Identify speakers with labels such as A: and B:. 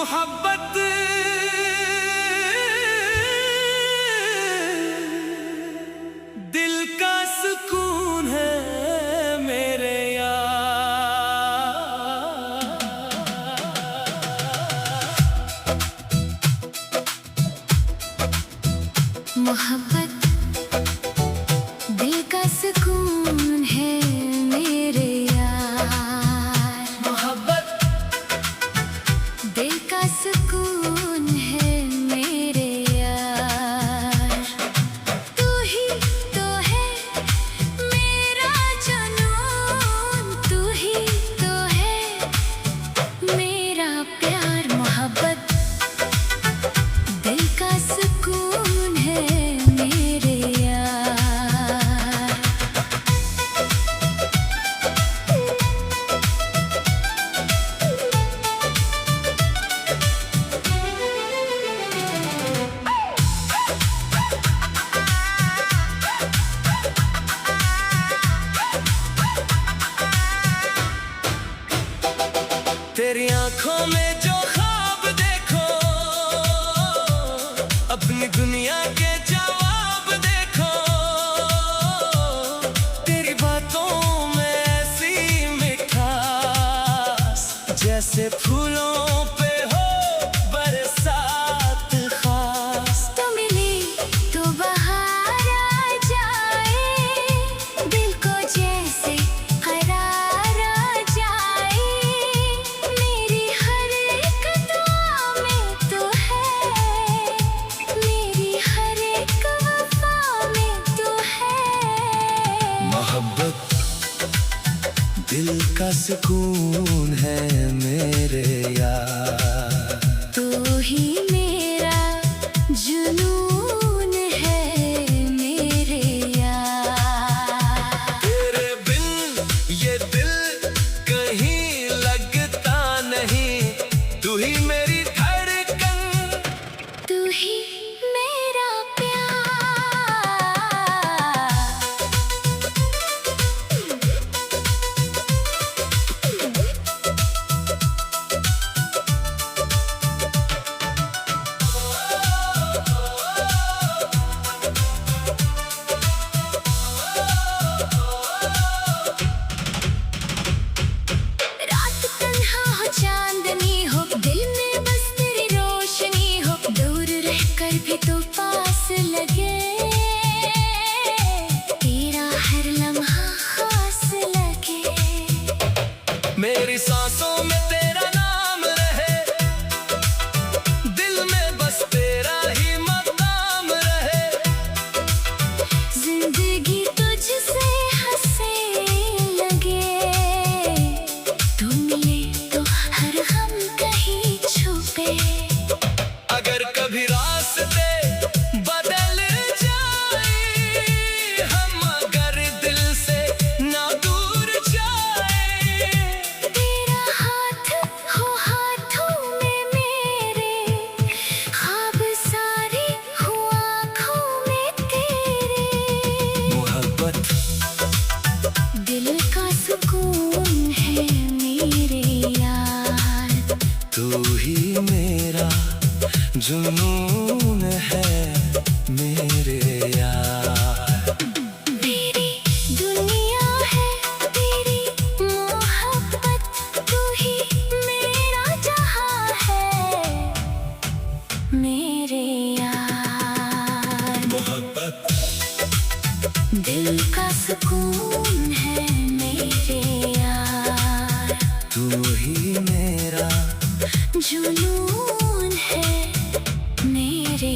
A: मोहब्बत दिल का सुकून है मेरे यार।
B: मोहब्बत दिल का सुकून है मेरे यार।
A: मोहब्बत
B: दिल का सुकून है मेरे यार। तू ही तो है मेरा जुनून, तू ही तो है मेरा प्यार। मोहब्बत दिल का सुकून है मेरे यार।
A: तेरी आंखों में जो ख्वाब देखो, अपनी दुनिया के जवाब देखो। तेरी बातों में ऐसी मिठास, जैसे फूलों पे हो बरसात खास।
B: तो मिले तो बहार आ जाए, दिल को जैसे करार आ जाए। मेरी हर एक दुआ में तो है, मेरी हर एक वफा में तो है।
A: मोहब्बत दिल का सुकून है मेरे यार।
B: तू ही मेरा जुनून है मेरे यार।
A: तेरे बिन ये दिल कहीं लगता नहीं। तू ही मेरी धड़कन,
B: तू ही मेरा प्यार। रात तन्हा हो चांदनी हो, दिल में बस तेरी रोशनी हो। दूर रहकर भी तो पास लगे, तेरा हर लम्हा खास लगे।
A: मेरी सांसों में तेरा नाम रहे, दिल में बस तेरा ही मकाम रहे।
B: जिंदगी तुझसे हंसे लगे, तू मिले तो हर गम कहीं छुपे।
A: अगर कभी रास्ते बदल जाए, हम अगर दिल से ना दूर जाए।
B: तेरा हाथ हो हाथों में मेरे, ख्वाब सारे हो आँखों में तेरे।
A: मोहब्बत
B: दिल का सुकून है मेरे यार।
A: तू ही मेरा जुनून है मेरे यार।
B: मेरी दुनिया है तेरी मोहब्बत, तू ही मेरा जहां है मेरे यार।
A: मोहब्बत
B: दिल का सुकून है मेरे यार।
A: तू ही मेरा
B: जुनून है मेरे